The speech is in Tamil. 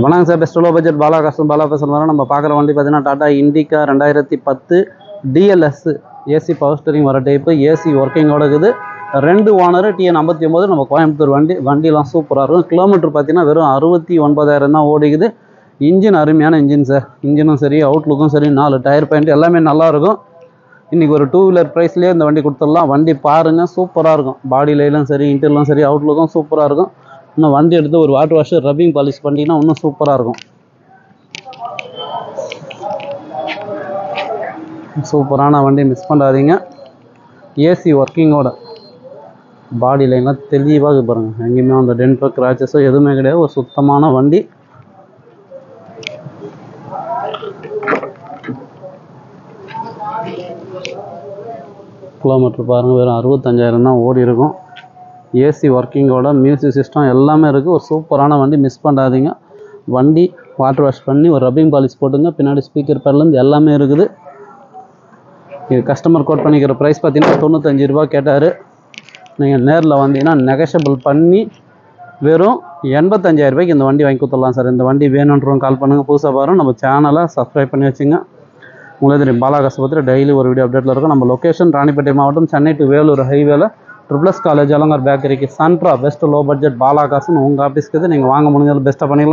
வணக்கம் sir, best low budget Bala பேசுகிறேன். நம்ம பார்க்குற வண்டி பார்த்தீங்கன்னா Tata Indica 2010 TLS AC power steering வர டைப்பு, ஏசி ஒர்க்கிங்கோட இருக்குது. 2 ஓனர், TN 59. நம்ம கோயம்புத்தூர் வண்டிலாம் சூப்பராக இருக்கும். கிலோமீட்டர் பார்த்தீங்கன்னா வெறும் 69,000 தான் ஓடிக்குது. இன்ஜின் அருமையான இன்ஜின் சார். இன்ஜினும் சரி, அவுட்லுக்கும் சரி, 4 டயர் பாயிண்ட் எல்லாமே நல்லாயிருக்கும். இன்றைக்கி ஒரு 2 வீலர் ப்ரைஸ்லேயே இந்த வண்டி கொடுத்துடலாம். வண்டி பாருங்கள், சூப்பராக இருக்கும். பாடி லைனும் சரி, இன்டர்லும் சரி, அவுட்லுக்கும் சூப்பராக இருக்கும். இன்னும் வண்டி எடுத்து ஒரு வாட்டர் வாஷ் ரப்பிங் பாலிஷ் பண்ணிங்கன்னா இன்னும் சூப்பராக இருக்கும். சூப்பரான வண்டி, மிஸ் பண்ணாதீங்க. ஏசி ஒர்க்கிங்கோட பாடி லைன்லாம் தெளிவாக பாருங்கள். எங்கேயுமே அந்த டென்ட்டோ கிராச்சஸோ எதுவுமே கிடையாது. ஒரு சுத்தமான வண்டி. கிலோமீட்டர் பாருங்கள், வெறும் 65,000 தான் ஓடி இருக்கும். ஏசி ஒர்க்கிங்கோட மியூசிக் சிஸ்டம் எல்லாமே இருக்குது. ஒரு சூப்பரான வண்டி, மிஸ் பண்ணாதீங்க. வண்டி வாட்டர் வாஷ் பண்ணி ஒரு ரப்பிங் பாலிஷ் போட்டுங்க. பின்னாடி ஸ்பீக்கர் பேர்லேருந்து எல்லாமே இருக்குது. இது கஸ்டமர் கோட் பண்ணிக்கிற ப்ரைஸ் பார்த்தீங்கன்னா 95 ரூபா கேட்டார். நீங்கள் நேரில் வந்தீங்கன்னா நெகஷபிள் பண்ணி வெறும் 85,000 ரூபாய்க்கு இந்த வண்டி வாங்கி கொடுத்துடலாம் சார். இந்த வண்டி வேணுன்றவங்க கால் பண்ணுங்கள். புதுசாக பாருங்கள், நம்ம சேனலை சப்ஸ்கிரைப் பண்ணி வச்சுங்க. உங்களுக்கு தெரியும், பாலா பற்றி டெய்லி ஒரு வீடியோ அப்டேட்டில் இருக்கும். நம்ம லொக்கேஷன் ராணிப்பேட்டை மாவட்டம், சென்னை டு வேலூர் ஹைவேல ட்ரிபிள்எஸ் காலேஜ் அலங்கார் பேக்கரிக்கு சென்ட்ரா பெஸ்ட் லோ பட்ஜெட் பாலா உங்கள் ஆஃபீஸ்க்கு நீங்கள் வாங்க முடிஞ்சாலும் பெஸ்ட்டாக பண்ணிடலாம்.